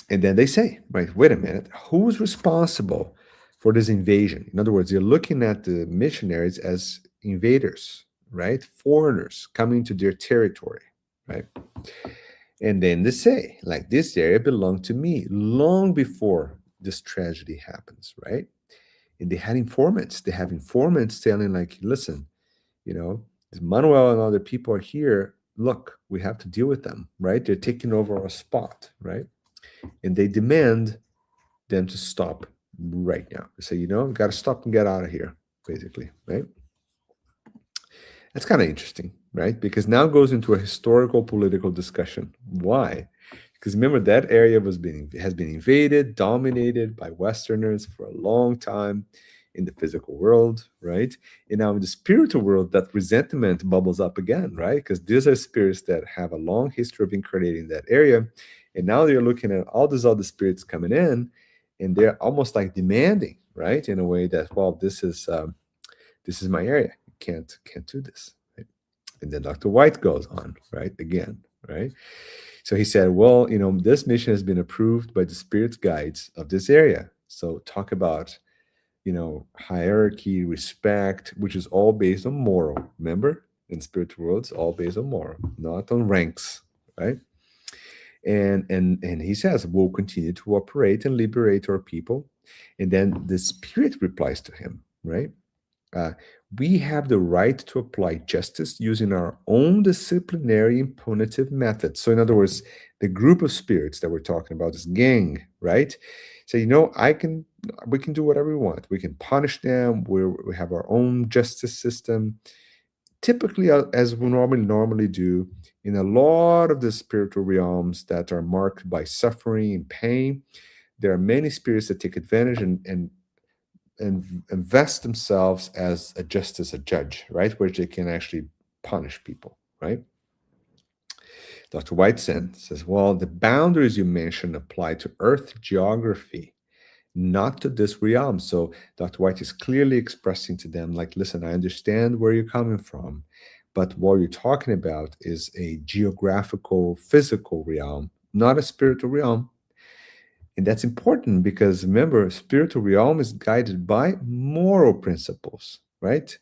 Speaker 1: they say, right, wait a minute, who's responsible for this invasion? In other words, you're looking at the missionaries as invaders, right? Foreigners coming to their territory, right? And then they say, like, this area belonged to me long before this tragedy happens, right? And they had informants. They have informants telling, like, listen, this Manuel and other people are here. Look, we have to deal with them, right? They're taking over our spot, right? And they demand them to stop right now. They say, got to stop and get out of here, basically, right? That's kind of interesting, right? Because now it goes into a historical political discussion. Why? Because remember, that area has been invaded, dominated by Westerners for a long time in the physical world, right? And now in the spiritual world, that resentment bubbles up again, right? Because these are spirits that have a long history of incarnating that area, and now they're looking at all these other spirits coming in, and they're almost like demanding, right, in a way that, well, this is my area. You can't do this, right? And then Dr. White goes on, right, again, right? So he said, well, this mission has been approved by the spirit guides of this area. So talk about, hierarchy, respect, which is all based on moral. Remember, in spiritual world, it's all based on moral, not on ranks, right? And he says, we'll continue to operate and liberate our people. And then the spirit replies to him, right? Uh, we have the right to apply justice using our own disciplinary and punitive methods. So, in other words, the group of spirits that we're talking about, this gang, right? So, we can do whatever we want. We can punish them. We have our own justice system. Typically, as we normally do in a lot of the spiritual realms that are marked by suffering and pain, there are many spirits that take advantage and invest themselves as a justice, a judge, right, where they can actually punish people, right? Dr. Whiteson says, well, the boundaries you mentioned apply to Earth geography, not to this realm. So Dr. White is clearly expressing to them, like, listen, I understand where you're coming from, but what you're talking about is a geographical, physical realm, not a spiritual realm. And that's important because remember, spiritual realm is guided by moral principles, right?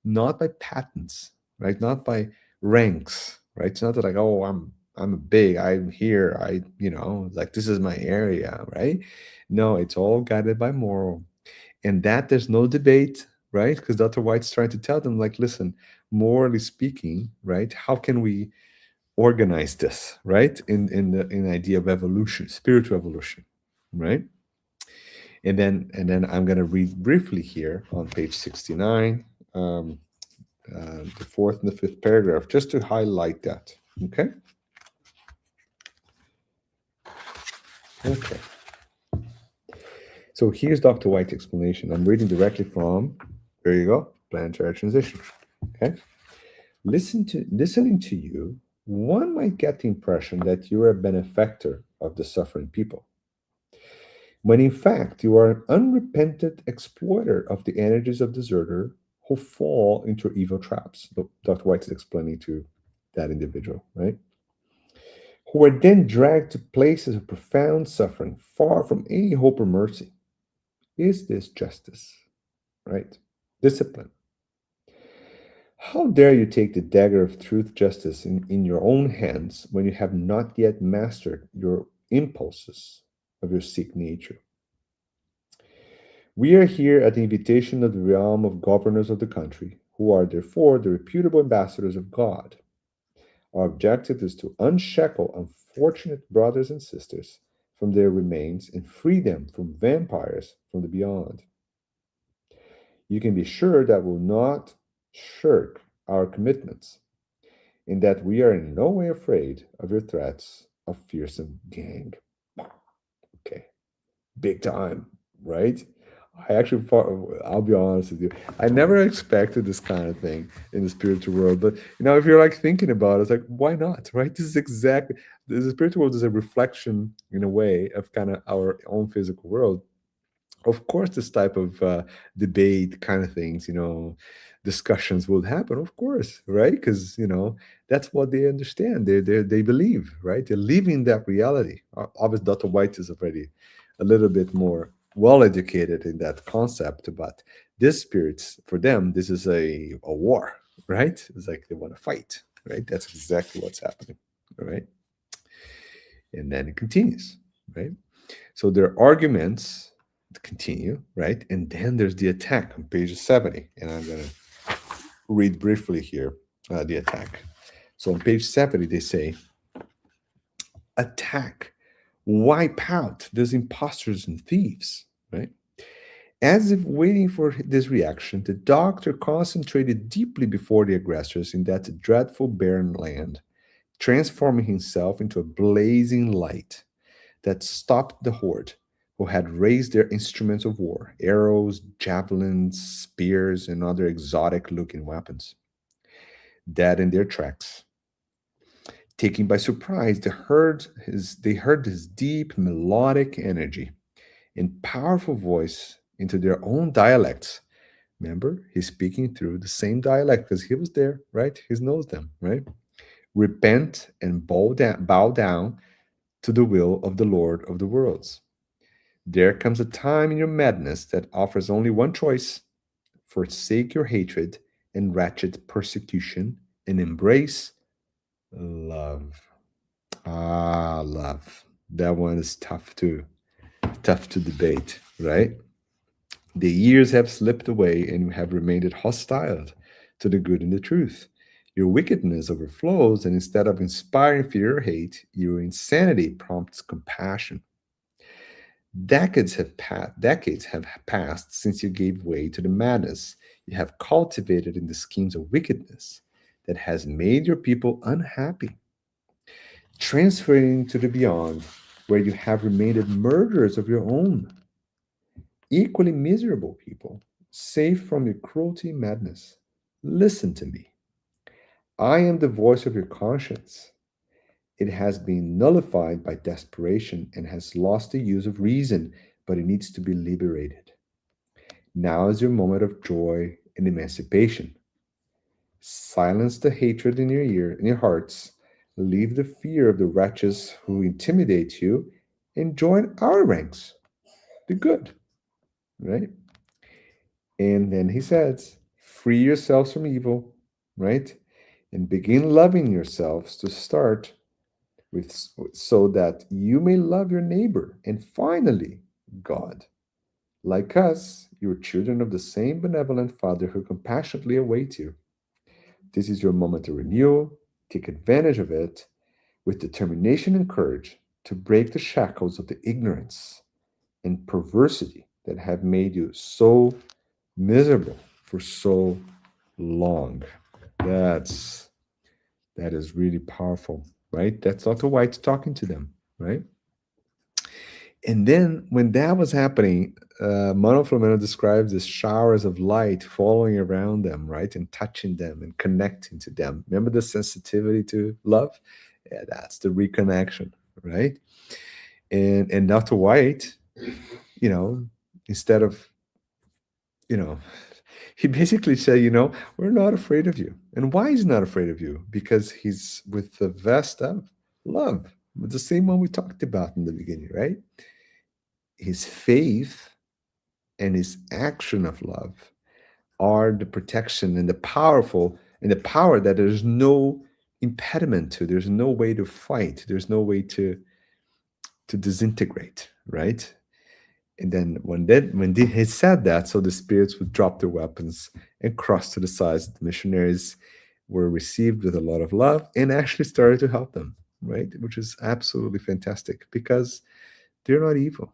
Speaker 1: Not by patents, right? Not by ranks, right? It's not that, like, oh, I'm here, like, this is my area, right? No, it's all guided by moral. And that there's no debate, right? Because Dr. White's trying to tell them, like, listen, morally speaking, right? How can we organize this, right? In the idea of evolution, spiritual evolution, right? And then I'm going to read briefly here on page 69, the fourth and the fifth paragraph, just to highlight that. Okay. Okay. So here's Dr. White's explanation. I'm reading directly from, there you go, Planetary Transition. Okay. Listening to you, one might get the impression that you're a benefactor of the suffering people, when in fact you are an unrepentant exploiter of the energies of deserter who fall into evil traps. Dr. White is explaining to that individual, right? Who are then dragged to places of profound suffering, far from any hope or mercy. Is this justice, right? Discipline. How dare you take the dagger of truth justice in your own hands when you have not yet mastered your impulses of your sick nature? We are here at the invitation of the realm of governors of the country, who are therefore the reputable ambassadors of God. Our objective is to unshackle unfortunate brothers and sisters from their remains and free them from vampires from the beyond. You can be sure that we'll not shirk our commitments, and that we are in no way afraid of your threats of fearsome gang. Okay, big time, right? I actually thought, I'll be honest with you, I never expected this kind of thing in the spiritual world. But if you're like thinking about it, it's like, why not, right? This is exactly, the spiritual world is a reflection in a way of kind of our own physical world. Of course, this type of debate kind of things, discussions will happen, of course, right? Because that's what they understand. They believe, right? They're living that reality. Obviously, Dr. White is already a little bit more well educated in that concept, but this spirits, for them, this is a war, right? It's like they want to fight, right? That's exactly what's happening, right? And then it continues, right? So their arguments continue, right? And then there's the attack on page 70. And I'm going to read briefly here the attack. So on page 70, they say, attack, wipe out those imposters and thieves, right? As if waiting for this reaction, the doctor concentrated deeply before the aggressors in that dreadful barren land, transforming himself into a blazing light that stopped the horde, who had raised their instruments of war, arrows, javelins, spears, and other exotic looking weapons, dead in their tracks. Taken by surprise, they heard his deep, melodic energy and powerful voice into their own dialects. Remember, he's speaking through the same dialect because he was there, right? He knows them, right? Repent and bow down to the will of the Lord of the worlds. There comes a time in your madness that offers only one choice: forsake your hatred and wretched persecution and embrace love. Ah, love. That one is tough to debate, right? The years have slipped away and you have remained hostile to the good and the truth. Your wickedness overflows, and instead of inspiring fear or hate, your insanity prompts compassion. Decades have passed since you gave way to the madness you have cultivated in the schemes of wickedness that has made your people unhappy, transferring to the beyond, where you have remained murderers of your own, equally miserable people, safe from your cruelty and madness. Listen to me. I am the voice of your conscience. It has been nullified by desperation and has lost the use of reason, but it needs to be liberated. Now is your moment of joy and emancipation. Silence the hatred in your hearts. Leave the fear of the wretches who intimidate you and join our ranks. The good, right? And then he says, free yourselves from evil, right? And begin loving yourselves to start with, so that you may love your neighbor and finally God. Like us, you are children of the same benevolent Father who compassionately awaits you. This is your moment to renew. Take advantage of it with determination and courage to break the shackles of the ignorance and perversity that have made you so miserable for so long. That's that is really powerful, right? That's Dr. White talking to them, right? And then when that was happening, Manoel Philomeno describes the showers of light falling around them, right? And touching them and connecting to them. Remember the sensitivity to love? Yeah, that's the reconnection, right? And Dr. White, you know, instead of, you know, he basically said, we're not afraid of you. And why he's not afraid of you? Because he's with the vest of love, the same one we talked about in the beginning, right? His faith and his action of love are the protection and the power that there's no impediment to. There's no way to fight. There's no way to disintegrate, right? And then he said that, so the spirits would drop their weapons and cross to the sides. The missionaries were received with a lot of love and actually started to help them, right? Which is absolutely fantastic because they're not evil.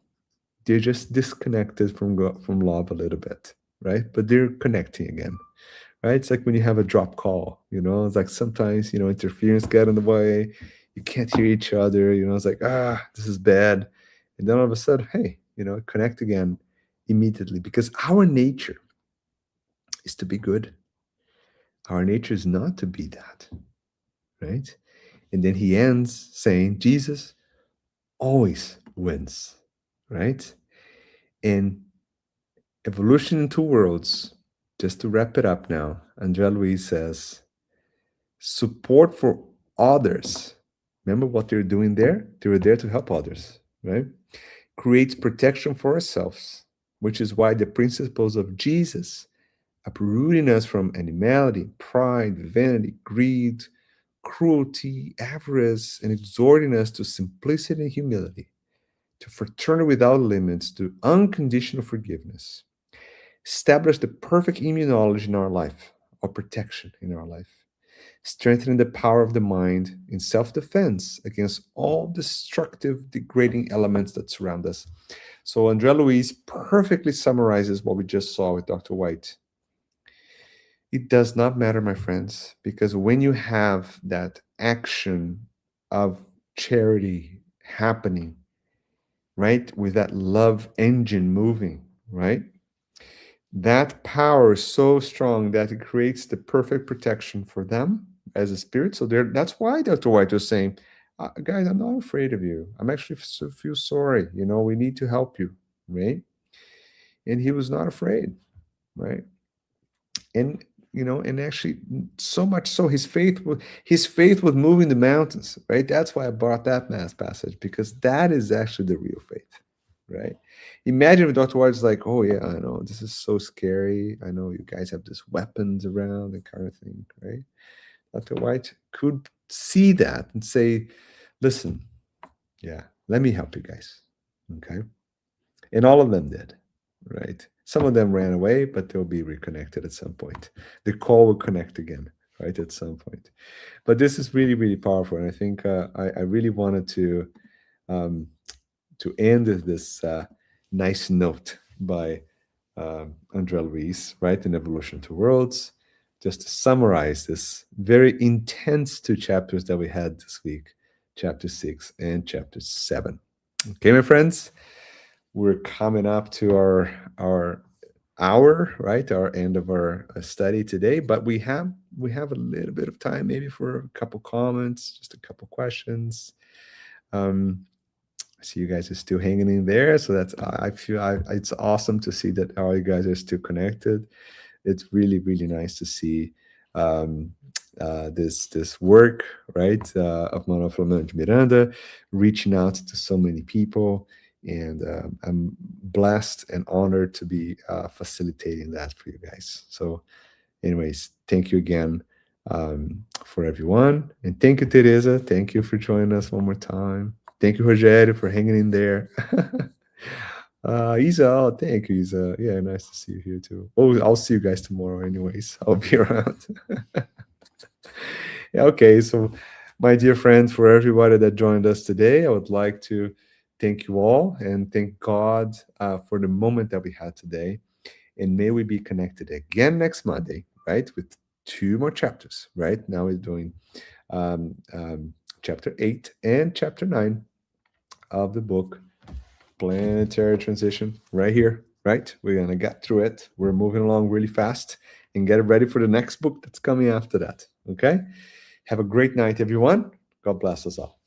Speaker 1: They're just disconnected from from love a little bit, right? But they're connecting again, right? It's like when you have a drop call, it's like sometimes, interference get in the way, you can't hear each other, it's like, this is bad. And then all of a sudden, hey, connect again immediately because our nature is to be good. Our nature is not to be that, right? And then he ends saying, Jesus always wins, right? And evolution in two worlds, just to wrap it up now, Andrea Luis says, support for others. Remember what they're doing there? They were there to help others, right? Creates protection for ourselves, which is why the principles of Jesus, uprooting us from animality, pride, vanity, greed, cruelty, avarice, and exhorting us to simplicity and humility, to fraternity without limits, to unconditional forgiveness, establish the perfect immunology in our life, or protection in our life, strengthening the power of the mind in self defense against all destructive, degrading elements that surround us. So, Andrea Luis perfectly summarizes what we just saw with Dr. White. It does not matter, my friends, because when you have that action of charity happening, right, with that love engine moving, right, that power is so strong that it creates the perfect protection for them as a spirit. So that's why Dr. White was saying, guys, I'm not afraid of you. I'm actually feel sorry. We need to help you, right? And he was not afraid, right? And and actually, so much so, his faith was moving the mountains, right? That's why I brought that mass passage, because that is actually the real faith, right? Imagine if Dr. White's like, oh yeah, I know this is so scary. I know you guys have these weapons around and kind of thing, right? Dr. White could see that and say, listen, yeah, let me help you guys. Okay. And all of them did, right? Some of them ran away, but they'll be reconnected at some point. The call will connect again, right? At some point. But this is really, really powerful. And I think I really wanted um, to end this nice note by Andrea Luis, right? In Evolution to Worlds, just to summarize this very intense two chapters that we had this week, chapter 6 and chapter 7. Okay, my friends, we're coming up to our hour, right? Our end of our study today, but we have a little bit of time, maybe for a couple comments, just a couple questions. Um, I see you guys are still hanging in there, so I feel it's awesome to see that all you guys are still connected. It's really, really nice to see um, this work, right, of Manoel Philomeno de Miranda, reaching out to so many people, and I'm blessed and honored to be facilitating that for you guys. So, anyways, thank you again for everyone, and thank you, Teresa. Thank you for joining us one more time. Thank you, Rogério, for hanging in there. Isa, oh, thank you, Isa. Yeah, nice to see you here too. Oh, I'll see you guys tomorrow, anyways. I'll be around. Yeah, okay, so my dear friends, for everybody that joined us today, I would like to thank you all and thank God for the moment that we had today. And may we be connected again next Monday, right? With two more chapters, right? Now we're doing chapter 8 and chapter 9 of the book Planetary Transition, right here, right? We're going to get through it. We're moving along really fast and get ready for the next book that's coming after that, okay? Have a great night, everyone. God bless us all.